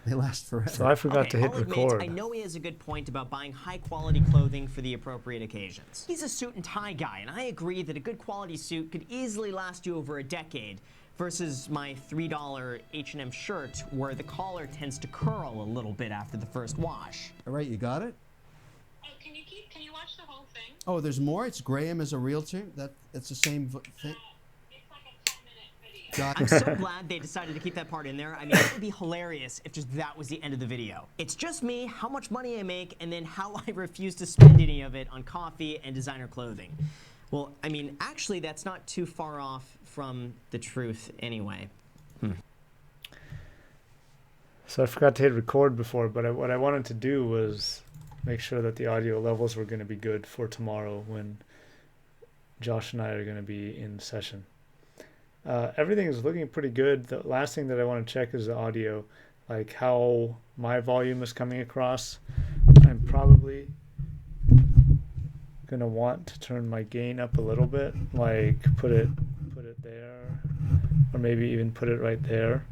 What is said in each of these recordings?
They last forever. So I forgot to hit I'll admit, record. I know he has a good point about buying high-quality clothing for the appropriate occasions. He's a suit and tie guy, and I agree that a good quality suit could easily last you over a decade, versus my $3 H&M shirt where the collar tends to curl a little bit after the first wash. All right, you got it? Oh, can you watch the whole thing? Oh, there's more? It's Graham as a realtor? That's the same thing? It's like a 10-minute video. Got I'm it. so glad they decided to keep that part in there. I mean, it would be hilarious if just that was the end of the video. It's just me, how much money I make, and then how I refuse to spend any of it on coffee and designer clothing. Well, I mean, actually, that's not too far off from the truth anyway. So I forgot to hit record before, but what I wanted to do was make sure that the audio levels were going to be good for tomorrow when Josh and I are going to be in session. Everything is looking pretty good. The last thing that I want to check is the audio, like how my volume is coming across. I'm probably going to want to turn my gain up a little bit, like put it there, or maybe even put it right there.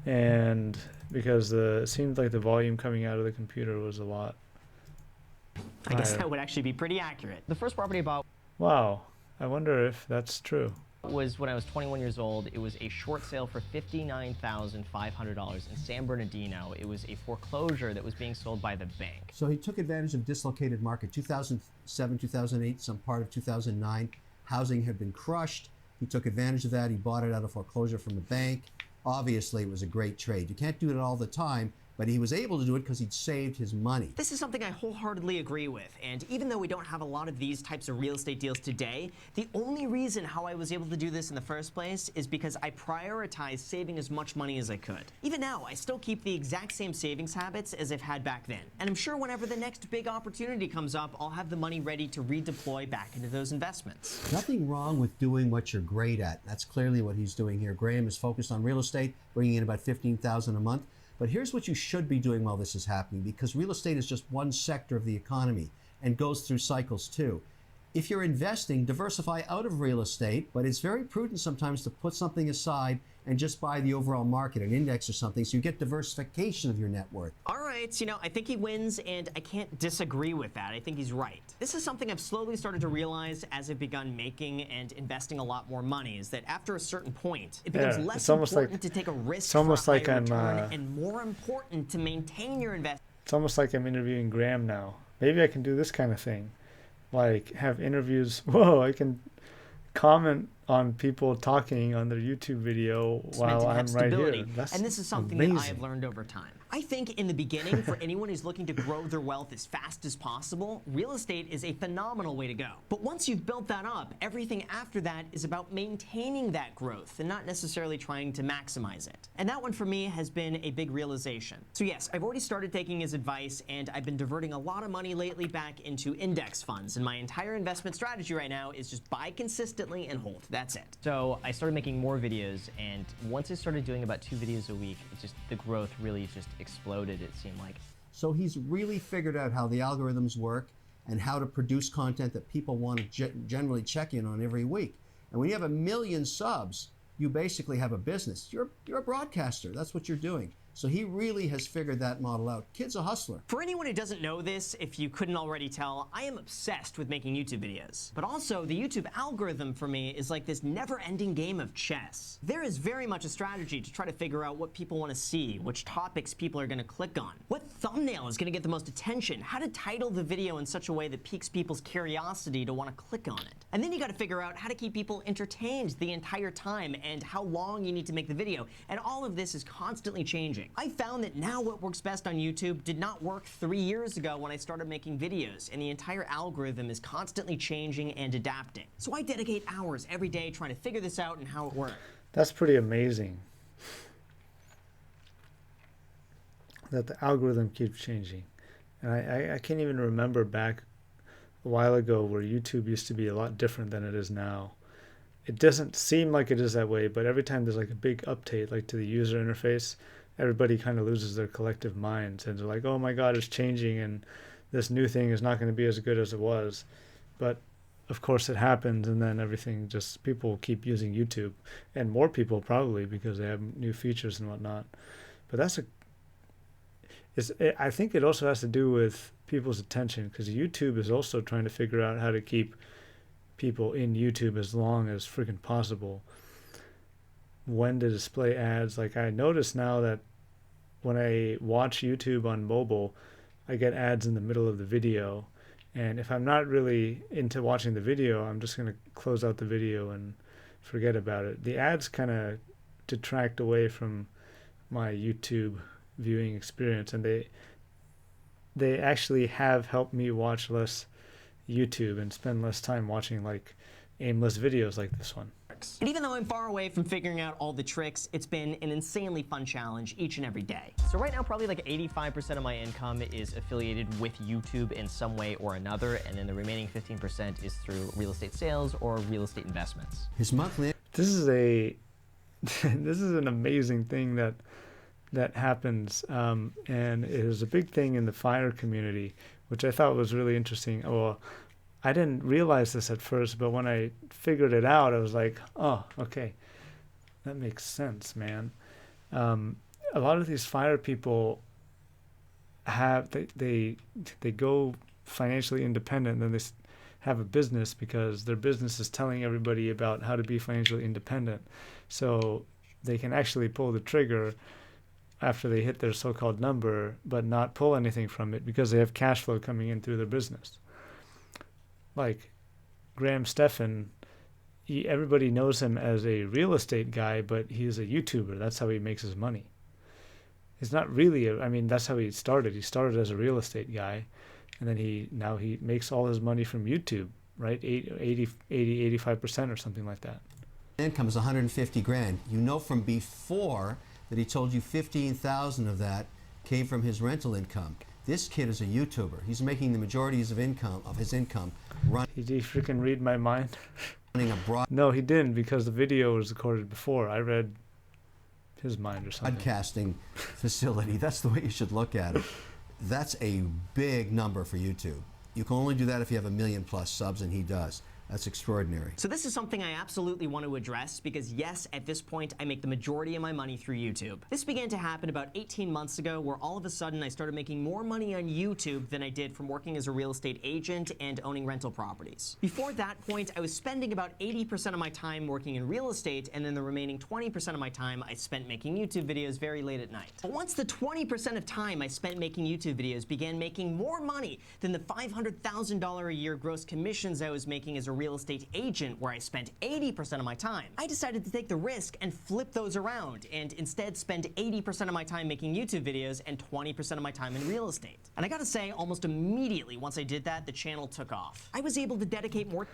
And because it seemed like the volume coming out of the computer was a lot I guess higher. that would actually be pretty accurate. The first property I bought Wow, I wonder if that's true. was when I was 21 years old. It was a short sale for $59,500 in San Bernardino. It was a foreclosure that was being sold by the bank. So he took advantage of dislocated market. 2007, 2008, some part of 2009, housing had been crushed. He took advantage of that. He bought it out of foreclosure from the bank. Obviously, it was a great trade. You can't do it all the time, but he was able to do it because he'd saved his money. This is something I wholeheartedly agree with, and even though we don't have a lot of these types of real estate deals today, the only reason how I was able to do this in the first place is because I prioritized saving as much money as I could. Even now, I still keep the exact same savings habits as I've had back then, and I'm sure whenever the next big opportunity comes up, I'll have the money ready to redeploy back into those investments. Nothing wrong with doing what you're great at. That's clearly what he's doing here. Graham is focused on real estate, bringing in about $15,000 a month. But here's what you should be doing while this is happening, because real estate is just one sector of the economy and goes through cycles too. If you're investing, diversify out of real estate, but it's very prudent sometimes to put something aside and just buy the overall market, an index or something, so you get diversification of your net worth. All right, I think he wins, and I can't disagree with that. I think he's right. This is something I've slowly started to realize as I've begun making and investing a lot more money, is that after a certain point, it becomes less important to take a risk for a higher return and more important to maintain your investment. It's almost like I'm interviewing Graham now. Maybe I can do this kind of thing, like have interviews. Whoa, I can comment on people talking on their YouTube video while I'm right here. That's and this is something amazing. that I have learned over time. I think in the beginning, for anyone who's looking to grow their wealth as fast as possible, real estate is a phenomenal way to go. But once you've built that up, everything after that is about maintaining that growth and not necessarily trying to maximize it. And that one for me has been a big realization. So yes, I've already started taking his advice, and I've been diverting a lot of money lately back into index funds. And my entire investment strategy right now is just buy consistently and hold. That's it. So I started making more videos, and once I started doing about 2 videos a week, the growth really just exploded, it seemed like. So he's really figured out how the algorithms work and how to produce content that people want to generally check in on every week. And when you have 1 million subs, you basically have a business. You're a broadcaster. That's what you're doing. So he really has figured that model out. Kid's a hustler. For anyone who doesn't know this, if you couldn't already tell, I am obsessed with making YouTube videos. But also, the YouTube algorithm for me is like this never-ending game of chess. There is very much a strategy to try to figure out what people want to see, which topics people are going to click on, what thumbnail is going to get the most attention, how to title the video in such a way that piques people's curiosity to want to click on it. And then you got to figure out how to keep people entertained the entire time and how long you need to make the video. And all of this is constantly changing. I found that now what works best on YouTube did not work 3 years ago when I started making videos, and the entire algorithm is constantly changing and adapting. So I dedicate hours every day trying to figure this out and how it works. That's pretty amazing that the algorithm keeps changing. And I can't even remember back a while ago where YouTube used to be a lot different than it is now. It doesn't seem like it is that way, but every time there's like a big update, like to the user interface, everybody kind of loses their collective minds and they're like, oh my God, it's changing and this new thing is not going to be as good as it was. But of course it happens, and then everything just, people keep using YouTube, and more people probably because they have new features and whatnot. But that's a I think it also has to do with people's attention, because YouTube is also trying to figure out how to keep people in YouTube as long as freaking possible. When to display ads. Like, I notice now that when I watch YouTube on mobile, I get ads in the middle of the video. And if I'm not really into watching the video, I'm just going to close out the video and forget about it. The ads kind of detract away from my YouTube viewing experience, and they actually have helped me watch less YouTube and spend less time watching like aimless videos like this one. And even though I'm far away from figuring out all the tricks, it's been an insanely fun challenge each and every day. So right now, probably like 85% of my income is affiliated with YouTube in some way or another, and then the remaining 15% is through real estate sales or real estate investments. His monthly This is a this is an amazing thing that happens, and it is a big thing in the fire community, which I thought was really interesting. Well, I didn't realize this at first, but when I figured it out, I was like, oh, okay, that makes sense, man. A lot of these fire people have, they go financially independent, and then they have a business because their business is telling everybody about how to be financially independent. So they can actually pull the trigger after they hit their so-called number, but not pull anything from it because they have cash flow coming in through their business. Like Graham Stephan, everybody knows him as a real estate guy, but he's a YouTuber. That's how he makes his money. He's not really, I mean, that's how he started. He started as a real estate guy, and then now he makes all his money from YouTube, right? 85% or something like that. income is 150 grand. You know from before that he told you 15,000 of that came from his rental income. This kid is a YouTuber. He's making the majority of his income Did he freaking read my mind? running a No, he didn't, because the video was recorded before. I read his mind or something. broadcasting facility. That's the way you should look at it. That's a big number for YouTube. You can only do that if you have 1 million+ subs, and he does. That's extraordinary. So this is something I absolutely want to address because yes, at this point, I make the majority of my money through YouTube. This began to happen about 18 months ago, where all of a sudden I started making more money on YouTube than I did from working as a real estate agent and owning rental properties. Before that point, I was spending about 80% of my time working in real estate, and then the remaining 20% of my time I spent making YouTube videos very late at night. But once the 20% of time I spent making YouTube videos began making more money than the $500,000 a year gross commissions I was making as a real estate agent, where I spent 80% of my time, I decided to take the risk and flip those around and instead spend 80% of my time making YouTube videos and 20% of my time in real estate. And I gotta say, almost immediately once I did that, the channel took off. I was able to dedicate more.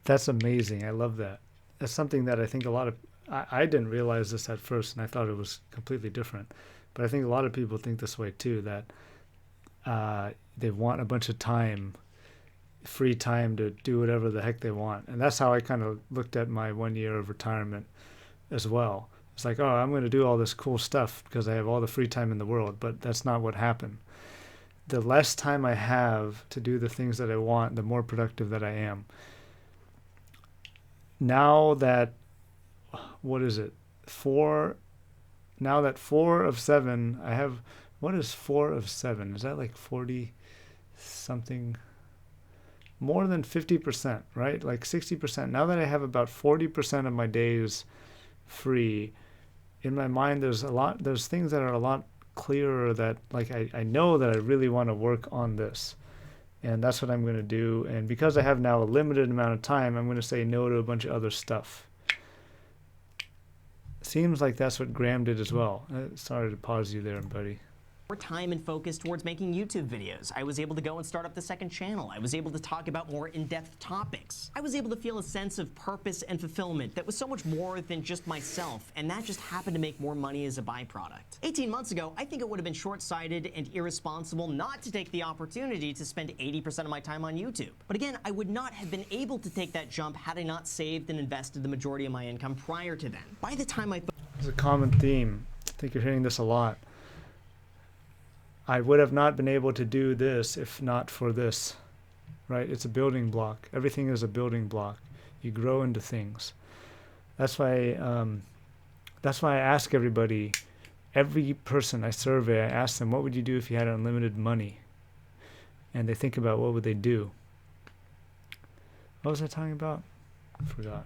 That's amazing. I love that. That's something that I think a lot of, I didn't realize this at first, and I thought it was completely different. But I think a lot of people think this way too, that they want a bunch of time, free time to do whatever the heck they want. And that's how I kind of looked at my 1 year of retirement as well. It's like, oh, I'm going to do all this cool stuff because I have all the free time in the world. But that's not what happened. The less time I have to do the things that I want, the more productive that I am. Now that, what is it? Now that 4 of 7, I have, what is 4 of 7? Is that like 40 something? More than 50%, right? Like 60%. Now that I have about 40% of my days free, in my mind there's things that are a lot clearer, that like I know that I really want to work on this. And that's what I'm going to do. And because I have now a limited amount of time, I'm going to say no to a bunch of other stuff. Seems like that's what Graham did as well. Sorry to pause you there, buddy. More time and focus towards making YouTube videos. I was able to go and start up the second channel. I was able to talk about more in-depth topics. I was able to feel a sense of purpose and fulfillment that was so much more than just myself, and that just happened to make more money as a byproduct. 18 months ago, I think it would have been short-sighted and irresponsible not to take the opportunity to spend 80% of my time on YouTube. But again, I would not have been able to take that jump had I not saved and invested the majority of my income prior to then. By the time I... It's a common theme. I think you're hearing this a lot. I would have not been able to do this if not for this, right? It's a building block. Everything is a building block. You grow into things. That's why I ask everybody, every person I survey, I ask them, what would you do if you had unlimited money? And they think about what would they do. What was I talking about? I forgot.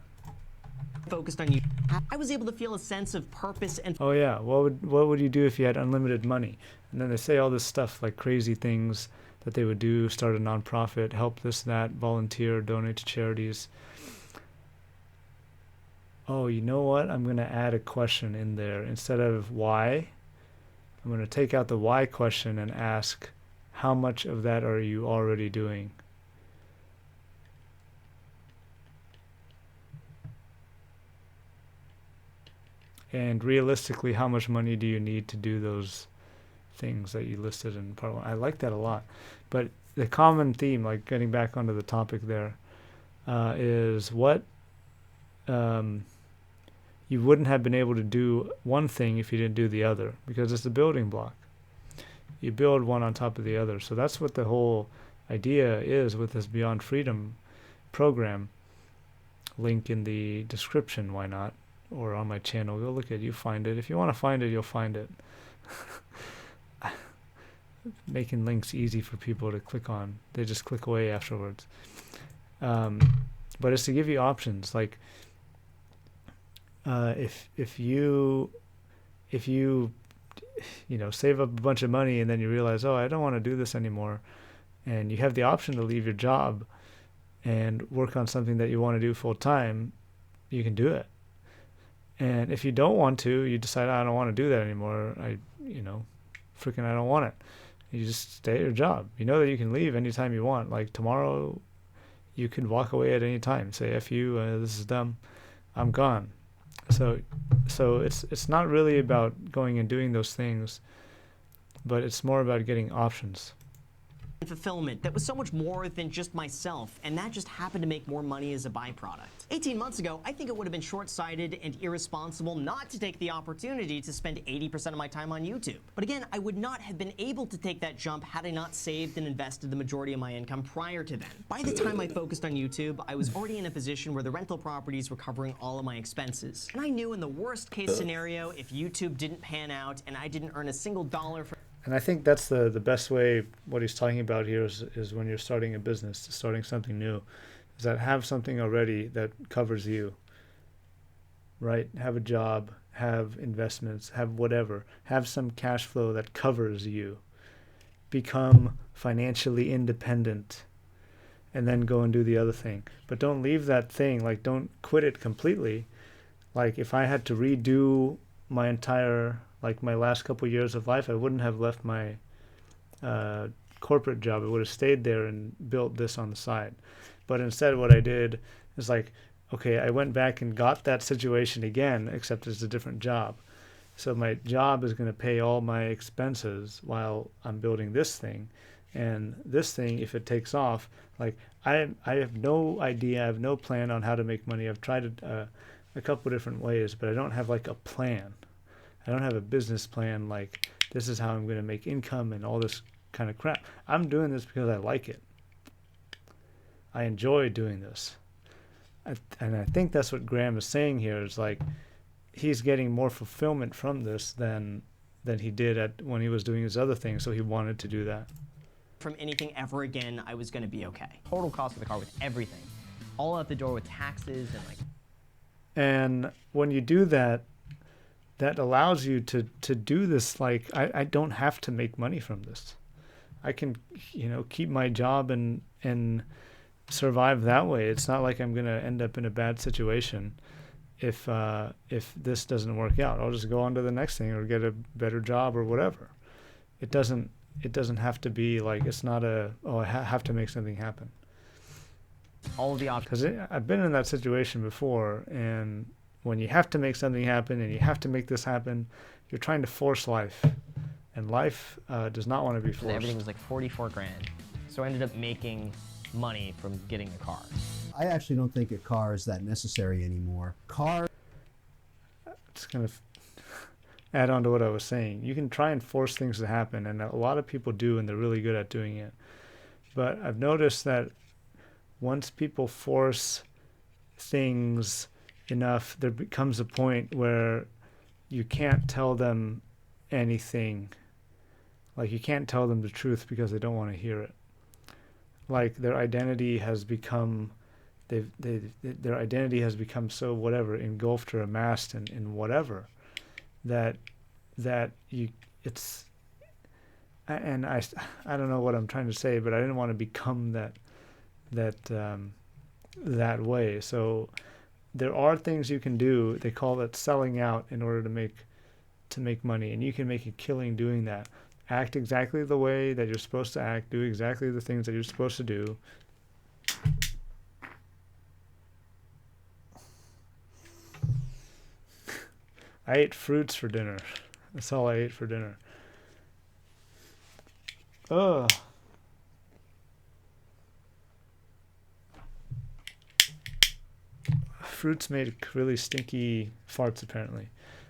Focused on you, I was able to feel a sense of purpose and Oh yeah, what would you do if you had unlimited money? And then they say all this stuff like crazy things that they would do: start a nonprofit, help this, that, volunteer, donate to charities. Oh, you know what? I'm going to add a question in there. Instead of why, I'm going to take out the why question and ask, how much of that are you already doing? And realistically, how much money do you need to do those things that you listed in part one? I like that a lot. But the common theme, like getting back onto the topic there, is what you wouldn't have been able to do one thing if you didn't do the other, because it's a building block. You build one on top of the other. So that's what the whole idea is with this Beyond Freedom program. Link in the description, why not? Or on my channel. Go look at it, you find it. If you want to find it, you'll find it. Making links easy for people to click on. They just click away afterwards. But it's to give you options. Like if you save up a bunch of money and then you realize, oh, I don't want to do this anymore, and you have the option to leave your job and work on something that you want to do full time, you can do it. And if you don't want to, you decide, I don't want to do that anymore. I don't want it. You just stay at your job. You know that you can leave anytime you want. Like tomorrow, you can walk away at any time. Say, F you, this is dumb. I'm gone. So it's not really about going and doing those things, but it's more about getting options. fulfillment that was so much more than just myself, and that just happened to make more money as a byproduct. 18 months ago, I think it would have been short-sighted and irresponsible not to take the opportunity to spend 80% of my time on YouTube. But again, I would not have been able to take that jump had I not saved and invested the majority of my income prior to then. By the time I focused on YouTube, I was already in a position where the rental properties were covering all of my expenses. And I knew in the worst case scenario, if YouTube didn't pan out and I didn't earn a single dollar from And I think that's the best way. What he's talking about here is when you're starting a business, starting something new, is that have something already that covers you, right? Have a job, have investments, have whatever. Have some cash flow that covers you. Become financially independent, and then go and do the other thing. But don't leave that thing, like don't quit it completely. Like if I had to redo my entire, like my last couple years of life, I wouldn't have left my corporate job. I would have stayed there and built this on the side. But instead what I did is like, okay, I went back and got that situation again, except it's a different job. So my job is going to pay all my expenses while I'm building this thing. And this thing, if it takes off, like I have no idea, I have no plan on how to make money. I've tried it a couple different ways, but I don't have like a plan. I don't have a business plan like this is how I'm going to make income and all this kind of crap. I'm doing this because I like it. I enjoy doing this. And I think that's what Graham is saying here is like he's getting more fulfillment from this than he did when he was doing his other thing, so he wanted to do that. From anything ever again, I was going to be okay. Total cost of the car with everything. All out the door with taxes and like... And when you do that, that allows you to do this. Like I don't have to make money from this. I can, keep my job and survive that way. It's not like I'm going to end up in a bad situation if this doesn't work out. I'll just go on to the next thing or get a better job or whatever. It doesn't have to be like, it's not I have to make something happen. All of the options. Because I've been in that situation before, and when you have to make something happen and you have to make this happen, you're trying to force life. And life does not want to be forced. Everything was like 44 grand. So I ended up making money from getting a car. I actually don't think a car is that necessary anymore. It's going to add on to what I was saying. You can try and force things to happen, and a lot of people do, and they're really good at doing it. But I've noticed that once people force things enough, there becomes a point where you can't tell them anything. Like, you can't tell them the truth because they don't want to hear it. Like, their identity has become, their identity has become so whatever, engulfed or amassed in whatever, that you, it's, and I don't know what I'm trying to say, but I didn't want to become that way. So there are things you can do. They call it selling out in order to make money, and you can make a killing doing that. Act exactly the way that you're supposed to act, do exactly the things that you're supposed to do. I ate fruits for dinner. That's all I ate for dinner. Ugh. Fruits made really stinky farts, apparently. I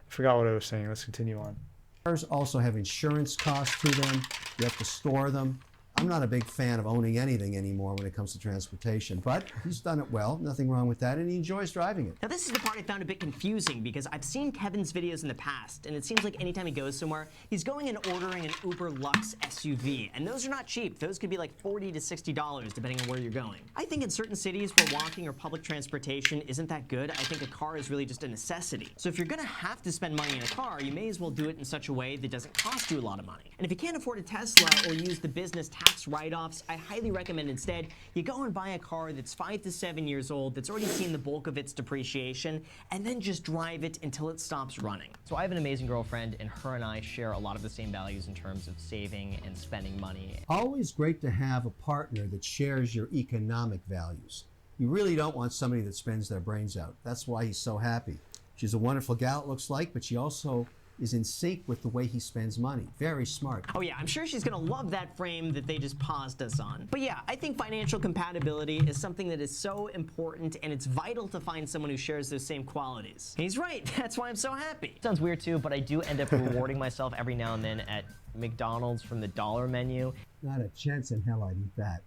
forgot what I was saying. Let's continue on. Cars also have insurance costs to them. You have to store them. I'm not a big fan of owning anything anymore when it comes to transportation, but he's done it well. Nothing wrong with that, and he enjoys driving it. Now this is the part I found a bit confusing because I've seen Kevin's videos in the past, and it seems like anytime he goes somewhere, he's going and ordering an Uber Lux SUV, and those are not cheap. Those could be like $40 to $60 depending on where you're going. I think in certain cities where walking or public transportation isn't that good, I think a car is really just a necessity. So if you're gonna have to spend money in a car, you may as well do it in such a way that doesn't cost you a lot of money. And if you can't afford a Tesla or use the business tax write-offs, I highly recommend instead you go and buy a car that's 5 to 7 years old, that's already seen the bulk of its depreciation, and then just drive it until it stops running. So I have an amazing girlfriend, and her and I share a lot of the same values in terms of saving and spending money. Always great to have a partner that shares your economic values. You really don't want somebody that spends their brains out. That's why he's so happy. She's a wonderful gal, it looks like, but she also is in sync with the way he spends money. Very smart. Oh yeah, I'm sure she's gonna love that frame that they just paused us on. But yeah, I think financial compatibility is something that is so important, and it's vital to find someone who shares those same qualities. And he's right, that's why I'm so happy. Sounds weird too, but I do end up rewarding myself every now and then at McDonald's from the dollar menu. Not a chance in hell I'd eat that.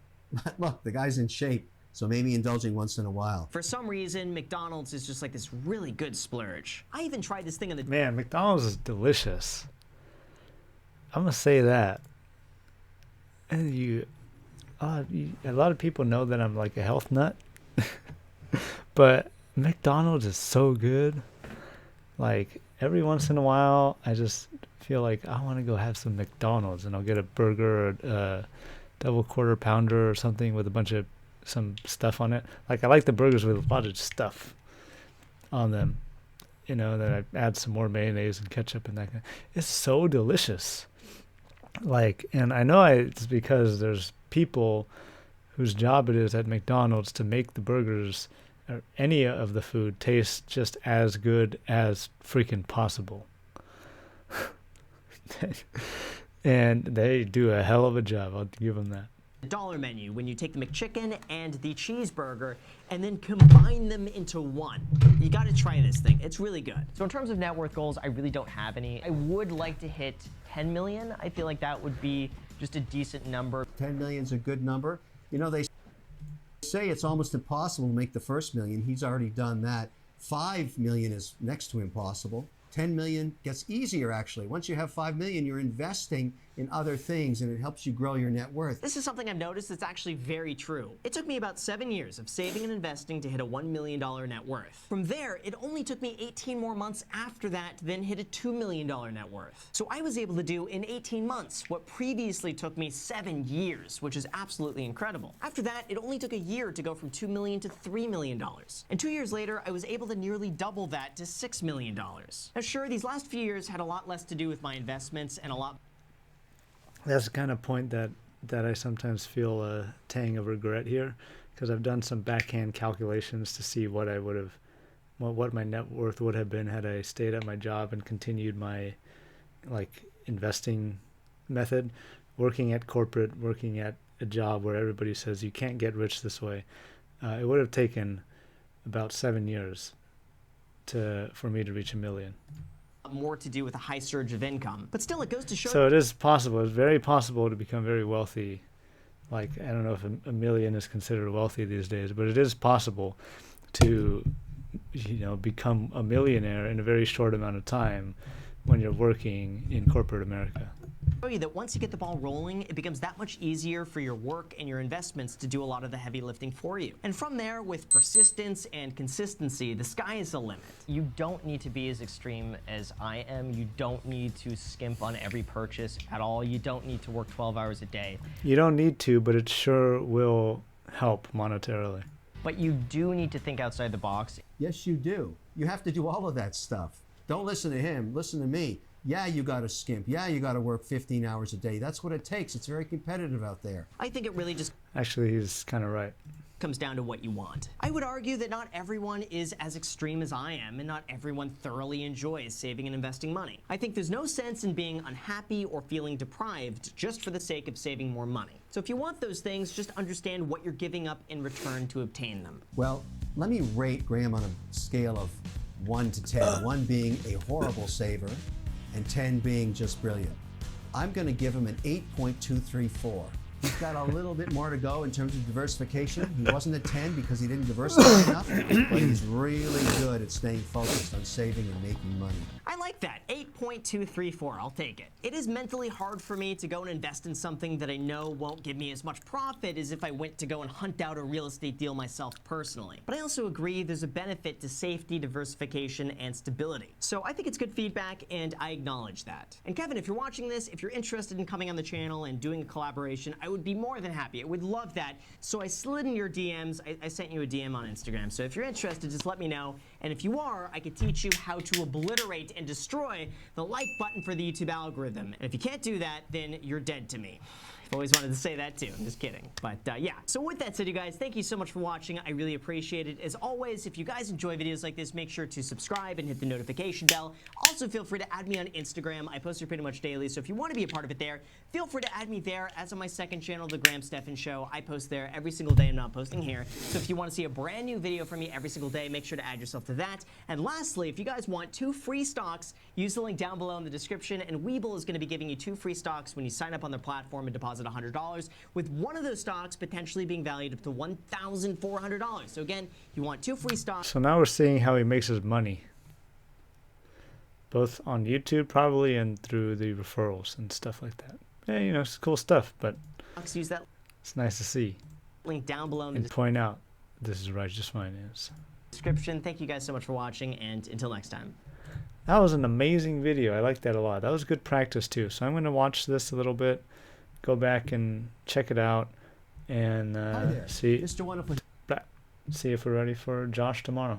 Look, the guy's in shape, so maybe indulging once in a while. For some reason, McDonald's is just like this really good splurge. I even tried this thing on the Man, McDonald's is delicious. I'm gonna say that. And a lot of people know that I'm like a health nut, but McDonald's is so good. Like, every once in a while, I just feel like I want to go have some McDonald's, and I'll get a burger or a double quarter pounder or something with a bunch of some stuff on it. Like, I like the burgers with a lot of stuff on them, you know, that I add some more mayonnaise and ketchup and that kind. It's so delicious. Like, and I know it's because there's people whose job it is at McDonald's to make the burgers or any of the food taste just as good as freaking possible. And they do a hell of a job. I'll give them that. dollar menu when you take the McChicken and the cheeseburger and then combine them into one. You gotta try this thing, it's really good. So in terms of net worth goals, I really don't have any. I would like to hit 10 million. I feel like that would be just a decent number. 10 million's a good number. You know, they say it's almost impossible to make the first million. He's already done that. 5 million is next to impossible. 10 million gets easier, actually. Once you have 5 million, you're investing in other things, and it helps you grow your net worth. This is something I've noticed that's actually very true. It took me about 7 years of saving and investing to hit a $1 million net worth. From there, it only took me 18 more months after that to then hit a $2 million net worth. So I was able to do in 18 months what previously took me 7 years, which is absolutely incredible. After that, it only took a year to go from $2 million to $3 million. And 2 years later, I was able to nearly double that to $6 million. Now sure, these last few years had a lot less to do with my investments and a lot. That's the kind of point that I sometimes feel a tang of regret here, because I've done some backhand calculations to see what I would have, what my net worth would have been had I stayed at my job and continued my like investing method, working at corporate, working at a job where everybody says you can't get rich this way. It would have taken about 7 years for me to reach $1 million. More to do with a high surge of income, but still it goes to show. So it is possible. It's very possible to become very wealthy. Like, I don't know if a million is considered wealthy these days, but it is possible to, become a millionaire in a very short amount of time when you're working in corporate America. Show you that once you get the ball rolling, it becomes that much easier for your work and your investments to do a lot of the heavy lifting for you. And from there, with persistence and consistency, the sky is the limit. You don't need to be as extreme as I am. You don't need to skimp on every purchase at all. You don't need to work 12 hours a day. You don't need to, but it sure will help monetarily. But you do need to think outside the box. Yes, you do. You have to do all of that stuff. Don't listen to him. Listen to me. Yeah, you got to skimp. Yeah, you got to work 15 hours a day. That's what it takes. It's very competitive out there. I think it really just Actually, he's kind of right. comes down to what you want. I would argue that not everyone is as extreme as I am, and not everyone thoroughly enjoys saving and investing money. I think there's no sense in being unhappy or feeling deprived just for the sake of saving more money. So if you want those things, just understand what you're giving up in return to obtain them. Well, let me rate Graham on a scale of 1 to 10, 1 being a horrible saver and 10 being just brilliant. I'm going to give him an 8.234. He's got a little bit more to go in terms of diversification. He wasn't a 10 because he didn't diversify enough, but he's really good at staying focused on saving and making money. I like that. 8.234. I'll take it. It is mentally hard for me to go and invest in something that I know won't give me as much profit as if I went to go and hunt out a real estate deal myself personally. But I also agree there's a benefit to safety, diversification, and stability. So I think it's good feedback, and I acknowledge that. And Kevin, if you're watching this, if you're interested in coming on the channel and doing a collaboration, I would be more than happy. I would love that. So I slid in your DMs. I sent you a DM on Instagram. So if you're interested, just let me know. And if you are, I could teach you how to obliterate and destroy the like button for the YouTube algorithm. And if you can't do that, then you're dead to me. I've always wanted to say that too. I'm just kidding. But yeah. So with that said, you guys, thank you so much for watching. I really appreciate it. As always, if you guys enjoy videos like this, make sure to subscribe and hit the notification bell. Also, feel free to add me on Instagram. I post here pretty much daily. So if you want to be a part of it there, feel free to add me there. As on my second channel, The Graham Stephan Show, I post there every single day. I'm not posting here. So if you want to see a brand new video from me every single day, make sure to add yourself to that. And lastly, if you guys want 2 free stocks, use the link down below in the description. And Webull is going to be giving you 2 free stocks when you sign up on their platform and deposit $100, with one of those stocks potentially being valued up to $1,400. So again, you want 2 free stocks. So now we're seeing how he makes his money, both on YouTube probably and through the referrals and stuff like that. Yeah, you know, it's cool stuff, but Use that it's nice to see link down below in the and point out this is righteous finance. description. Thank you guys so much for watching, and until next time. That was an amazing video. I like that a lot. That was good practice too. So I'm going to watch this a little bit, go back and check it out, and Hi there, see Mr. Wonderful. if we're ready for Josh tomorrow.